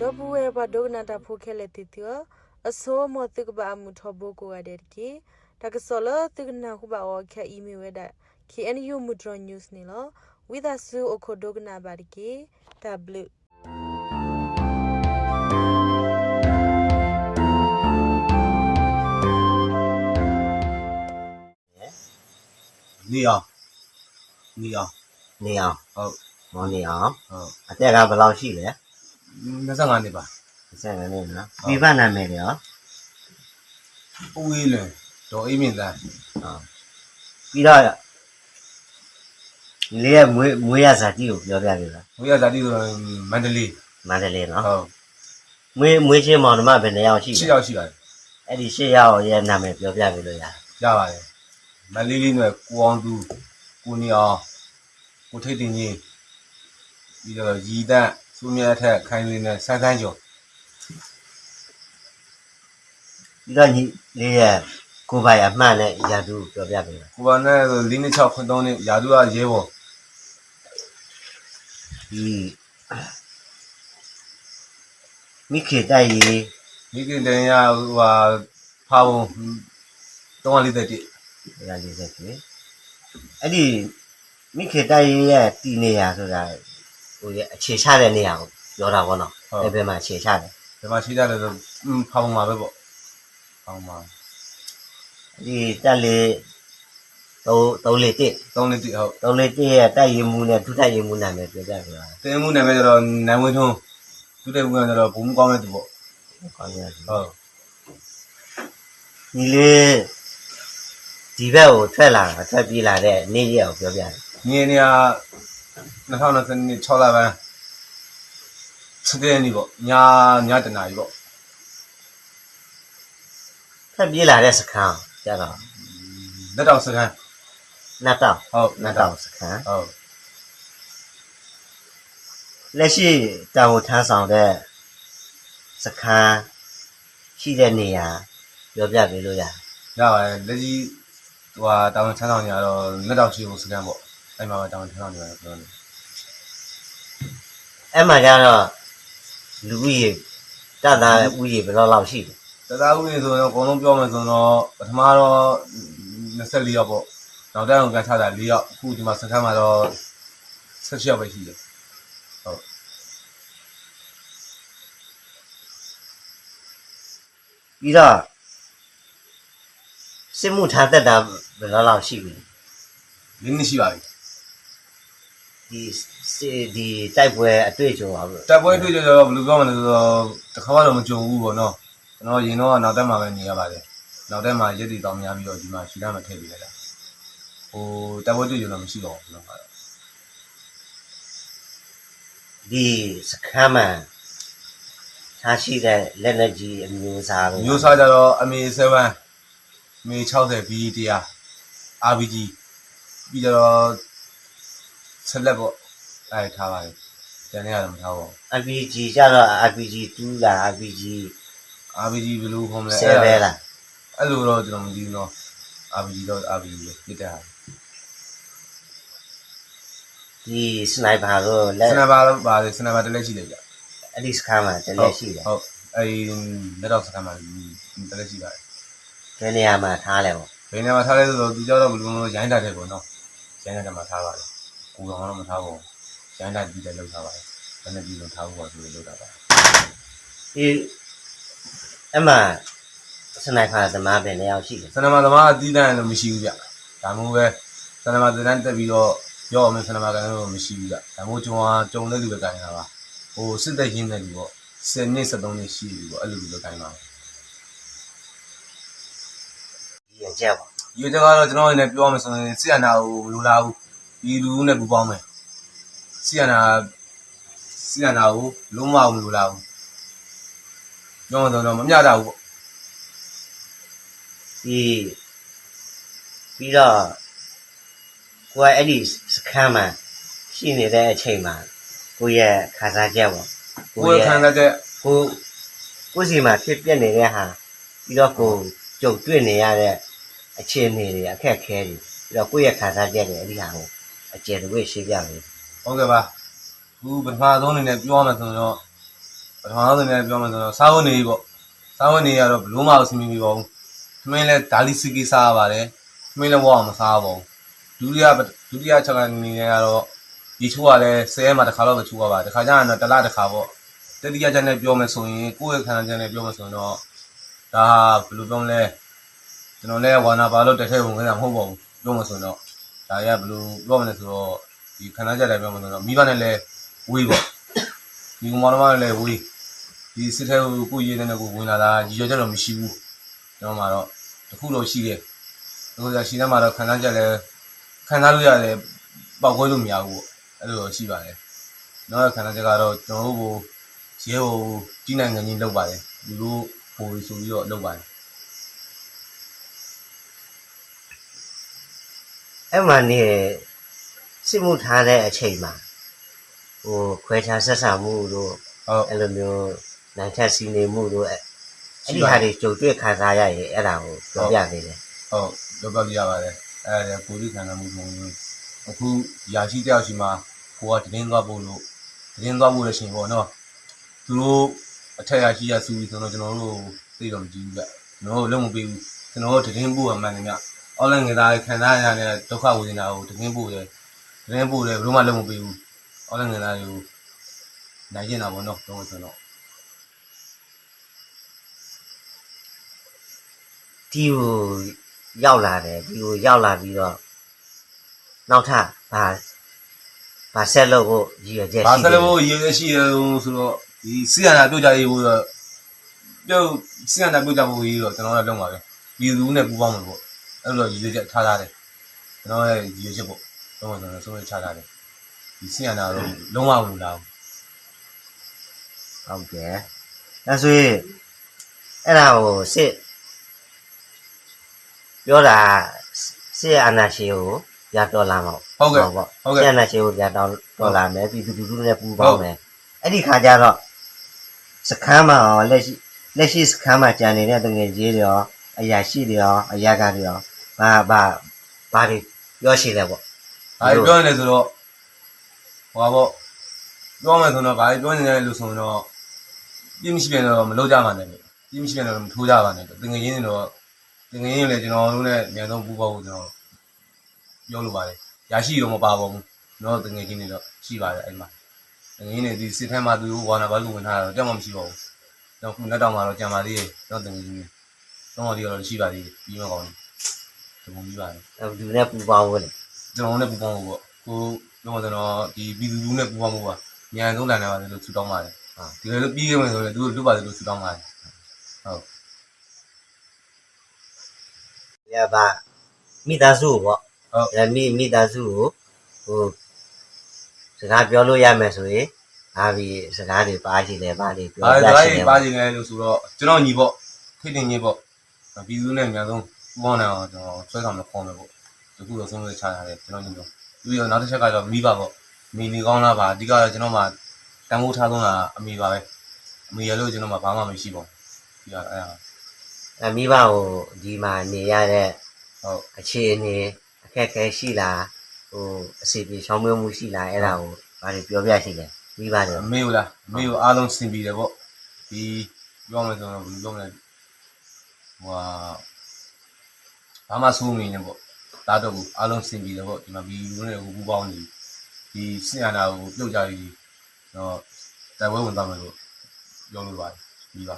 Dobuwe ba dognata pokele titio, a so mo thick ba mutoboko aderki, Takasolo thigna huba or ka imi weda, ki any you mudron news nilo, with a su okodogna bariki, tablu. Nia. Oh, Monia. Oh, I think I belong to you. Nasangani ba? Nasangani. Viva na medio. Uwile. Do imin da. Pira. Ile muya zati yoပြောပြပြီလား Muya zati Mandalayနော်ဟုတ်မွေးချင်းမောင်နှမဘယ်နှယောက်ရှိလဲ 6 ယောက်ရှိပါတယ် အဲ့ဒီ6ယောက်ရဲ့နာမည်ပြောပြပြီလို့ရပါတယ် မလေးလေးနဲ့ကိုအောင်သူကိုနေအောင်ကိုထိတ်တင်ကြီးပြီးတော့ရီတက်စုမြတ်ထက်ခိုင်းလေးနဲ့ဆန်းဆန်းကျော် ပြီးတော့ညီလေးရဲ့ကိုပိုင်အမှန်နဲ့ရာသူပြောပြပြီလား ကိုပါနဲ့4နှစ်6ခွန်း3နှစ်ရာသူကရဲဘော် ဒီမိခေတိုက်ရေး မိခင်တန်ရဟိုဟာဖားပုံ341 40ပြီအဲ့ဒီမိခေတိုက်ရေးရဲ့တည်နေရဆိုတာဟိုအခြေချတဲ့နေရာကိုပြောတာပေါ့နော်အဲ့ဘယ်မှာအခြေချတယ် ဒီမှာရှိကြတယ်ဆိုဖားပုံမှာပဲပေါ့ဖားပုံမှာ ဒီတက်လေး3လေးတစ် 3နှစ်တိဟုတ် 3လေးတစ်ရဲ့တိုက်ရင်မှုနဲ့ဒုတိုက်ရင်မှုနာမည်ပြောပြပြပါ တင်းမှုနာမည်ကျတော့နိုင်ဝင်းထွန်းသူတဲ့မှုကကျတော့ဘုံကောင်းတဲ့သူပေါ့ ကောင်းရတယ် ဟုတ် ဒီလေးဒီဘက်ကိုထွက်ပြေးလာတဲ့နေ့ရက်ကိုပြောပြတယ် ညီနေက2020 6လပိုင်း7ရက်နေ့ပေါ့ညတနာကြီးပေါ့ ထွက်ပြေးလာတဲ့စခန်းကျတော့ လက်တော်စကန် နှစ်တောက် ဟုတ် နှစ်တောက်စခန်း ဟုတ် လက်ရှိတောင်ထမ်းဆောင်တဲ့စခန်းရှိတဲ့နေရာပြောပြပေးလို့ရတယ် ရပါတယ်လက်ကြီးဟိုဟာတောင်ချမ်းဆောင်နေရတော့လက်တော်ရှိဖို့စကန်ပေါ့အဲ့မှာပဲတောင်ချမ်းဆောင်နေရတယ်ပြောနေ အဲ့မှာကျတော့လူဦးရေတသားဦးရေဘယ်လောက်ရှိလဲ တသားဦးနေဆိုတော့အကုန်လုံးပြောမယ်ဆိုတော့ပထမတော့24ယောက်ပေါ့နောက်တိုင်းအောင်ပြန်ချတာ4ယောက်အခုဒီမှာစကန်မှာတော့16ယောက်ပဲရှိတယ်ဟုတ် ပြီးတော့စစ်မှုထမ်းသက်တာဘယ်လောက်ရှိပြီ 4နှစ်ရှိပါပြီ ဒီတိုက်ပွဲအတွေ့အကြုံပါဘူး တိုက်ပွဲတွေ့ကြတော့ဘယ်လိုပြောမလဲဆိုတော့တစ်ခါမှတော့မကြုံဘူးပေါ့နော်ကျွန်တော်ရင်တော့နောက်တက်မှာပဲနေရပါတယ်နောက်တက်မှာရက်တီတောင်းများပြီးတော့ဒီမှာရှီလာမထည့်ပေးလိုက်တာဟိုတိုက်ပွဲတွေ့ကြတော့မရှိတော့ဘူးနော် ဒီစခန်းမှာထားရှိတဲ့လက်လက်ကြီးအမျိုးအစားလို့ မျိုးစားကြတော့ MA7 MA60 BD တရား RPG ပြီးတော့ဆက်လက်ပေါ့အဲ့ထားပါတယ်ကျန်နေရတယ်မထားပါဘူး RPG ကျတော့ RPG 2လား RPG RPG ဘယ်လိုခေါ်မလဲ 7လား အဲ့လိုတော့ကျွန်တော်မသိဘူးနော် RPG တော့ RPG ပဲပြတဲ့ဟာ ဒီစနိုက်ပါတော့လက် စနဘာတော့ပါတယ်စနဘာတစ်လက်ရှိတယ်ဗျ အဲ့ဒီစခန်းမှာတလက်ရှိတယ် ဟုတ်အဲ့လက်တော့စကန်မှာတစ်လက်ရှိပါတယ် ဘယ်နေရာမှာထားလဲပေါ့ ဘယ်နေရာမှာထားလဲဆိုတော့သူကြောက်တော့ဘယ်လိုမျိုးရိုင်းတာတဲ့ပေါ့နော်ရိုင်းတာမှာထားပါတယ်ကိုတော်တော့မထားပါဘူးရိုင်းတာပြီးတယ်လောက်ထားပါတယ်ဘယ်နဲ့ပြီးလို့ထားဖို့ပါဆိုလို့လောက်တာပါ ဒီအမှစနိုက်ပါသမားပဲနေရာရှိတယ် စနမသမားအသီးတန်းလည်းမရှိဘူးဗျဒါမျိုးပဲစနမသီးတန်းတက်ပြီးတော့ရောအောင်စနမကန်တော့မရှိဘူးဗျဒါမျိုးကြုံတဲ့လူပဲကန်နေတာပါဟိုစစ်သက်ရင်းတဲ့လူပေါ့10နှစ်13နှစ်ရှိပြီပေါ့အဲ့လိုလူပဲကန်ပါ ဒီရကြပါ ဒီကြကတော့ကျွန်တော်အနေနဲ့ပြောမယ်ဆိုရင်ဆီယနာကိုမလိုလားဘူးဒီလူနဲ့ပူပေါင်းမယ်ဆီယနာကိုလုံးဝမလိုလားဘူးပြောမှဆိုတော့မမျှတာဘူးပေါ့ ပြီးတော့ကိုယ်အဲ့ဒီစခန်းမှာရှိနေတဲ့အချိန်မှာကိုရဲ့ခါစားချက်ပေါ့ ကိုယ်ခံစားချက် ကိုစီမှာဖြစ်ပြနေတဲ့ဟာပြီးတော့ကိုကြုံတွေ့နေရတဲ့အခြေအနေတွေအခက်အခဲတွေပြီးတော့ကိုယ့်ရဲ့ခါစားချက်တွေအဲ့ဒီဟာကိုအကျယ်တဝင့်ရှင်းပြမယ် ဟုတ်ကဲ့ပါခုပထမဆုံးအနေနဲ့ပြောရမယ်ဆိုတော့ ထောင်သားတွေနဲ့ပြောမှဆိုတော့စားဝတ်နေပေါ့စားဝတ်နေရတော့ဘလို့မှအဆင်မပြေပါဘူးသမင်းလည်းဒါလီစီကီစားရပါတယ်သမင်းလည်းဝအောင်မစားပါဘူးဒုတိယချက်ကနေကတော့ဒီချိုးကလည်း10ရက်မှတစ်ခါတော့ပဲချိုးရပါတခါကျရင်တော့တစ်လတစ်ခါပေါ့တတိယချက်နဲ့ပြောမယ်ဆိုရင်ကိုယ့်ရဲ့ခန္ဓာချက်နဲ့ပြောမယ်ဆိုရင်တော့ဒါဘယ်လိုပြောမလဲကျွန်တော်လည်းဝါနာပါလို့တစ်ထည့်ဝင်နေတာမဟုတ်ပါဘူးပြောမှဆိုရင်တော့ဒါရဘယ်လိုပြောမလဲဆိုတော့ဒီခန္ဓာချက်လည်းပြောမှဆိုတော့မိဘနဲ့လည်းဝေးပေါ့ဒီကောင်မတော်လည်းဝေးဒီစစ်ထဲကိုရေးနေတဲ့ကိုဝင်လာတာရည်ရွယ်ချက်တော့မရှိဘူးကျွန်တော်မှတော့တခုတော့ရှိတယ်အခုကရှိနေမှာတော့ခန္ဓာချက်လည်းခံစားလို့ရတယ်ပေါက်ခွဲလို့မရဘူးပေါ့အဲ့လိုရှိပါတယ်နောက်ခန္ဓာချက်ကတော့ကျွန်တော်တို့ကိုရဲကိုကြီးနိုင်ငံကြီးလောက်ပါတယ်လူတို့ဟိုဆိုပြီးတော့လောက်ပါတယ် အဲ့မှာနေစစ်မှုထားတဲ့အချိန်မှာဟိုခွဲခြားဆက်ဆံမှုတို့ ဟုတ် အဲ့လိုမျိုးနိုင်ထက်စီနေမှုတို့အဲ့ဒီဟာတွေကြုံတွေ့ခံစားရရင်အဲ့ဒါကိုပြောပြနေတယ် ဟုတ်ပြောပြရပါတယ်အဲ့ဒါကိုယ်ကြီးခံစားမှုပုံမျိုးအခုရာရှိတယောက်ရှိမှာကိုကတင်းသွားဖို့လို့တင်းသွားဖို့လည်းရှင်ပေါ့နော်သူတို့အထက်ရရှိရစုပြီးဆိုတော့ကျွန်တော်တို့သိတော့မကြည့်ဘူးကြကျွန်တော်တို့လုံးမပေးဘူးကျွန်တော်တို့တင်းပို့ရမှန်တယ်ညအော်လိုင်းငယ်သားခံစားရတဲ့ဒုက္ခဝေဒနာကိုတင်းပို့တယ်ဘယ်လိုမှလုံးမပေးဘူးအော်လိုင်းငယ်သားတွေကိုနိုင်ကျင်တာပေါ့နော်တော့ဆိုတော့ ဒီကိုရောက်လာတယ်ဒီကိုရောက်လာပြီးတော့နောက်ထပ်ဘာဆက်လို့ကိုရည်ရွယ်ချက် ဘာ ရှိ ဆက် တယ် လို့ရေးရရှိရဆိုတော့ဒီစီရနာပြုတ်ကြရေးဖို့တော့ပြုတ်စီရနာပြုတ်ကြဖို့ရေးတော့ကျွန်တော်လည်းလုံးပါပဲပြည်သူနဲ့ပူးပေါင်းမှာပေါ့အဲ့လိုရည်ရွယ်ချက်ထားတယ်ကျွန်တော်ရဲ့ရည်ရွယ်ချက်ပေါ့လုံးဝကျွန်တော်ဆုံးဖြတ်ချထားတယ်ဒီစီရနာတော့လုံးဝမလို့လား ဟုတ်ကဲ့ဒါဆိုရင်အဲ့ဒါကိုစစ်ပြောတာစစ်အာဏာရှင်ကိုရတော်လာမှာ ဟုတ်ကဲ့ ပေါ့ ဟုတ် စစ် ကဲ့ အာဏာရှင်ကိုရတော်လာမယ်ပြည်သူလူထုနဲ့ပူးပေါင်းမယ်အဲ့ဒီခါကျတော့စခန်းမှာရောလက်ရှိစခန်းမှာကြံနေတဲ့တငယ်ကြီးတွေရောအရာရှိတွေရောအရာကတွေရောဘာတွေပြောရှိလဲပေါ့ ဘာပြောနေလဲဆိုတော့ဟောပေါ့ပြောမယ်ဆိုတော့ဘာပြောနေလဲလို့ဆိုတော့ပြင်းမရှိပြန်တော့မလုပ်ကြပါနဲ့ပြင်းမရှိပြန်တော့မထိုးကြပါနဲ့တငယ်ချင်းတွေတော့တငယ်ချင်းတွေလည်းကျွန်တော်တို့နဲ့အများဆုံးပူးပေါင်းဖို့ကျွန်တော်ပြောလိုပါတယ်ရရှိတော့မပါပါဘူးကျွန်တော်တငယ်ချင်းတွေတော့ရှိပါတယ်အဲ့မှာတငယ်ချင်းတွေဒီစစ်ထဲမှာသူဝါနာဘာလူဝင်ထားတော့ကြောက်မှမရှိပါဘူးကျွန်တော်ခုလက်တော့မှာတော့ကြံပါသေးတယ်ကျွန်တော်တငယ်ချင်းတွေတော့ဒီတော့ရှိပါသေးတယ်ပြီးမကောင်းဘူးဒီပုံပြီးပါတယ် အဲ့ဒီနဲ့ပူပေါင်းဝင် ကျွန်တော်နဲ့ပူပေါင်းဖို့ပေါ့ကိုလုံးဝကျွန်တော်ဒီပြည်သူလူနဲ့ပူပေါင်းဖို့ပါညံဆုံးတန်တယ်ပါတယ်လို့ဆူတောင်းပါတယ်ဒီလိုပြီးခဲ့မယ်ဆိုရင်သူတို့လွတ်ပါတယ်လို့ဆူတောင်းပါတယ်ဟုတ် ရပါမိသားစုပေါ့ ဟုတ် အဲ့မိသားစုကိုဟိုစကားပြောလို့ရမယ်ဆိုရင်အားပြီးစကားတွေပါရှိတယ်ဗာတွေပြော အား ပြ ဒါ ရှိ ကြီး တယ် ပါနေတယ်လို့ဆိုတော့ကျွန်တော်ညီပေါ့ထိတ်တင်ကြီးပေါ့ပြည်သူနဲ့အများဆုံးပူပေါင်းနေအောင်ကျွန်တော်ဆွဲဆောင်မခေါ်မယ်ပေါ့ဒီခုတော့ဆုံးဖြတ်ချထားတယ်ကျွန်တော်ညီတော့ပြီးတော့နောက်တစ်ချက်ကတော့မိဘပေါ့မိနေကောင်းလားပါအဓိကတော့ကျွန်တော်မှတန်ဖိုးထားဆုံးတာအမိပါပဲအမိရလို့ကျွန်တော်မှဘာမှမရှိပါဘူးဒီကအဲ့ဒါ မိဘကိုဒီမှာနေရတဲ့ ဟုတ် အခြေအနေအခက်အခဲရှိလားဟိုအစီအပြေချောင်းမွေးမှုရှိလားအဲ့ဒါကိုဗာတွေပြောပြရှိတယ်မိဘတွေ အမေကိုလားအမေကိုအားလုံးစင်ပြီးတယ်ပေါ့ဒီပြောမယ်ဆိုတော့ဘယ်လိုပြောမလဲဟိုဘာမှစိုးမနေနဲ့ပေါ့တားတော့ဘူးအားလုံးစင်ပြီးတယ်ပေါ့ဒီမှာဘီလူနဲ့ကိုပူပေါင်းနေဒီစစ်အာဏာကိုပြုတ်ကြပြီးတော့တိုက်ပွဲဝင်သွားမယ်လို့ပြောလို့ပါတယ်ပြီးပါ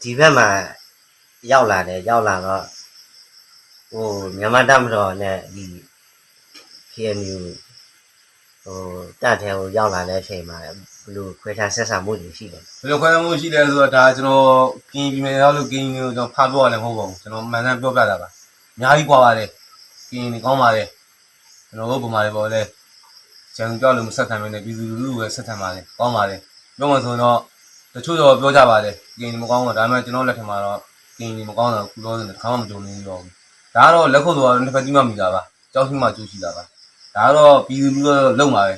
ဒီဘက်မှာရောက်လာတယ်ရောက်လာတော့ဟိုမြန်မာတပ်မတော်နဲ့ဒီ KNU ဟိုတပ်ထဲကိုရောက်လာတဲ့အချိန်မှာဘယ်လိုခွဲခြားဆက်ဆံမှုတွေရှိတယ် ဘယ်လိုခွဲခြားမှုရှိလဲဆိုတော့ဒါကျွန်တော်ကင်းပြည်နယ်ရောက်လို့ကင်းကိုကျွန်တော်ဖတ်ပြောရလည်းမဟုတ်ပါဘူးကျွန်တော်မှန်မှန်ပြောပြတာပါအများကြီးกว่าပါတယ်ကင်းနေကောင်းပါတယ်ကျွန်တော်တို့ပုံမှန်တွေပေါ့လေကျန်ကြောက်လို့မဆက်ဆံမနေပြည်သူလူထုပဲဆက်ဆံပါတယ်ကောင်းပါတယ်ပြောမှဆိုတော့တချို့တော့ပြောကြပါတယ်ကင်းနေမကောင်းတော့ဒါပေမဲ့ကျွန်တော်လက်ထက်မှာတော့ကင်းနေမကောင်းတော့ခုလောနေတစ်ခါမှမကြုံနေရောဘူးဒါကတော့လက်ခုပ်တော့တစ်ဖက်ကြီးမှမိတာပါကြောက်ရှိမှကျိုးရှိတာပါဒါကတော့ပြည်သူလူထုလုံပါပဲ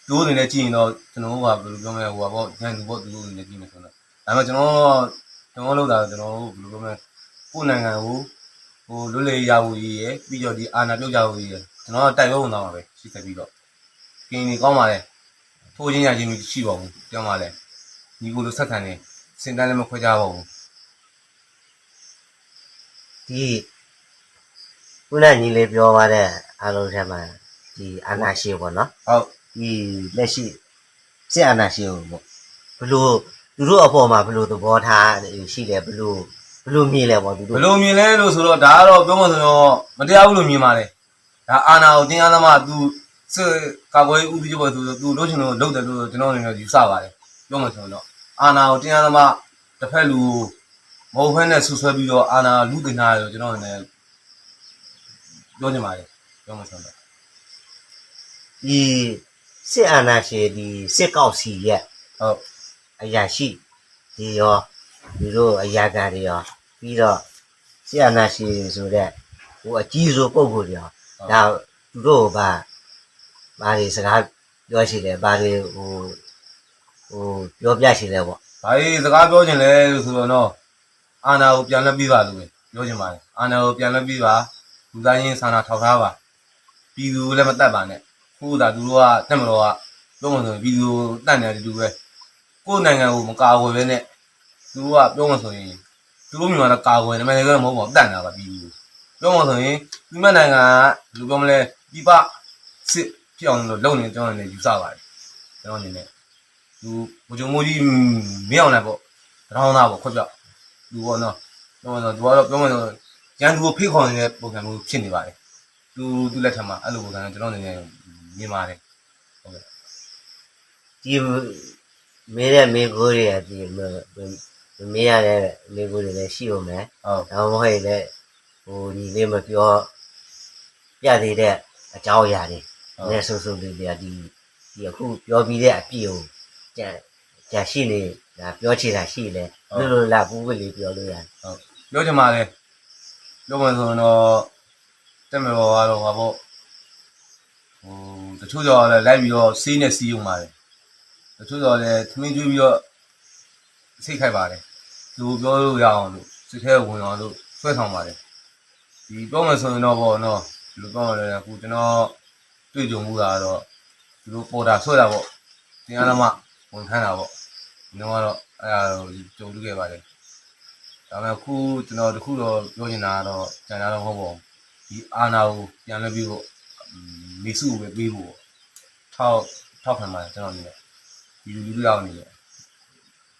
သူတို့အနေနဲ့ကြည့်ရင်တော့ကျွန်တော်ကဘယ်လိုပြောမလဲဟိုပါပေါ့ညံသူပေါ့သူတို့အနေနဲ့ကြည့်မယ်ဆိုတော့ဒါပေမဲ့ကျွန်တော်လောက်တာကျွန်တော်တို့ဘယ်လိုပြောမလဲကိုယ်နိုင်ငံကိုဟိုလွတ်လပ်ရဖို့ရည်ရယ်ပြီးတော့ဒီအာဏာပြုတ်ကြဖို့ရည်ရယ် ကျွန်တော်တိုက်ပွဲဝင်သွားမှာပဲရှိသက်ပြီးတော့ကင်းကြီးကောင်းပါလေထိုးချင်းရချင်းမရှိပါဘူးပြောင်းပါလေညီကိုလိုဆက်ခံနေစင်တန်းလည်းမခွဲကြပါဘူး ဒီခုနညီလေးပြောသွားတဲ့အားလုံးထဲမှာဒီအာနာရှိပေါ့နော် ဟုတ် ဒီလက်ရှိစစ်အာဏာရှင်ပေါ့ဘလို့သူတို့အပေါ်မှာဘလို့သဘောထားရှိတယ်ဘလို့မြင်လဲပေါ့သူ ဘ တို့ ယ်လိုမြင်လဲလို့ဆိုတော့ဒါကတော့ပြောမှဆိုတော့မတရားဘူးလို့မြင်ပါတယ်ဒါအာနာကိုတင်းအားသမားသူစစ်ကာကွယ်ဦးစီးချုပ်ဆိုတော့သူလို့ချင်လို့လုပ်တယ်လို့ကျွန်တော်အနေနဲ့ယူဆပါတယ်ပြောမှဆိုတော့အာနာကိုတင်းအားသမားတစ်ဖက်လူမဟုတ်ဘဲနဲ့ဆူဆွဲပြီးတော့အာနာလူတင်ထားတယ်လို့ကျွန်တော်အနေနဲ့ပြောချင်ပါတယ်ပြောမှဆိုတော့ ဒီစစ်အာဏာရှင်ဒီစစ်ကောက်စီရဲ့ ဟုတ် အရာရှိဒီရောဒီတို့အရာခံတွေရောပြီးတော့စစ်အာဏာရှင်ဆိုတဲ့ဟိုအကြီးစိုးပုံကိုယ်တွေရောဒါသူတို့ကဘာတွေစကားပြောရှိတယ်ဘာတွေဟိုပြောပြရှိတယ်ပေါ့ ။ဘာကြီးစကားပြောချင်လဲလို့ဆိုတော့နော်အာနာကိုပြန်လက်ပြီးပါလို့ပဲပြောချင်ပါတယ်။အာနာကိုပြန်လက်ပြီးပါလူသားချင်းစာနာထောက်ထားပါပြည်သူလည်းမတတ်ပါနဲ့ခုသာသူတို့ကတက်မတော်ကပြောမှဆိုရင်ပြည်သူတတ်နေတယ်တူပဲကိုယ်နိုင်ငံကိုမကာကွယ်ဘဲနဲ့သူတို့ကပြောမှဆိုရင်သူတို့မြန်မာကကာကွယ်တယ်မနေ့ကမဟုတ်ပါဘူးတတ်နေတာပါပြည်သူပြောမှဆိုရင်ဒီမနိုင်ငံကလူပြောမလဲပြပစစ်ပြောင်းလို့လုံနေကျွန်တော်လည်းယူဆပါတယ်ကျွန်တော်အနေနဲ့ သူဘုံမိုးကြီးမင်းအောင်လည်းပေါ့တောင်းသားပေါ့ခွက်ပြောက်လူပေါ့နော်ပြောမှဆိုသူကတော့ပြောမှဆိုရန်သူကိုဖိတ်ခေါ်နေတဲ့ပုံစံမျိုးဖြစ်နေပါတယ်သူလက်ထက်မှာအဲ့လိုပုံစံကျွန်တော်အနေနဲ့မြင်ပါတယ်ဟုတ်ကဲ့ ဒီမေးတဲ့မေးခွန်းတွေကဒီမေးရတဲ့မေးခွန်းတွေလည်းရှိဦးမယ် ဟုတ် ဒါမှမဟုတ်လည်းဟိုညီလေးမပြောပြသေးတဲ့အကြောင်းအရာတွေနဲ့ဆုံဆုံတွေဒီအခုပြောပြီးတဲ့အပြည့်ကိုကြာရှိနေဒါပြောချင်တာရှိလဲလွတ်လာပူးဝစ်လေးပြောလို့ရတယ် ဟုတ်ပြောချင်ပါတယ်ပြောမှဆိုတော့တက်မတော်ကတော့ဟာပေါ့ဟိုတချို့ကြော်လည်းလိုက်ပြီးတော့စီးနဲ့စီးုံပါတယ်တချို့ကြော်လည်းသမင်းကျွေးပြီးတော့စိတ်ခိုက်ပါတယ်သူပြောလို့ရအောင်လို့စစ်ထဲဝင်အောင်လို့ဆွဲဆောင်ပါတယ်ဒီပြောမှဆိုရင်တော့ပေါ့နော်ဒီလိုပြောမှလည်းအခုကျွန်တော်တွေ့ကြုံမှုတာတော့ဒီလိုပေါ်တာဆွဲတာပေါ့တရားသမားဝန်ထမ်းတာပေါ့ဒီတော့ကတော့အဲ့ဒါတော့ကြုံတွေ့ခဲ့ပါတယ်ဒါပေမဲ့အခုကျွန်တော်တခုတော့ပြောချင်တာကတော့ကျန်တာတော့မဟုတ်ပါဘူးဒီအာနာကိုပြန်လဲပြီးတော့မိစုကိုပဲပြီးဖို့ထောက်ခံပါတယ်ကျွန်တော်အနေနဲ့ဒီလူလူရောက်နေတယ်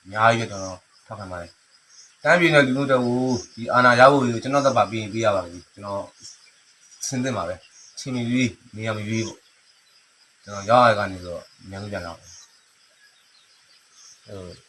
အများကြီးပဲကျွန်တော်ထောက်ခံပါတယ်တန်းပြည်နယ်လူလူတို့ဒီအာနာရဖို့ကျွန်တော်သက်ပါပြီးပေးရပါလိမ့်ကျွန်တော်စဉ်းသင့်ပါပဲချင်းမီပြီးနေရာမီပြီးပေါ့ကျွန်တော်ရောက်ရကနေဆိုတော့အများကြီးပြန်လာပါ ဟုတ်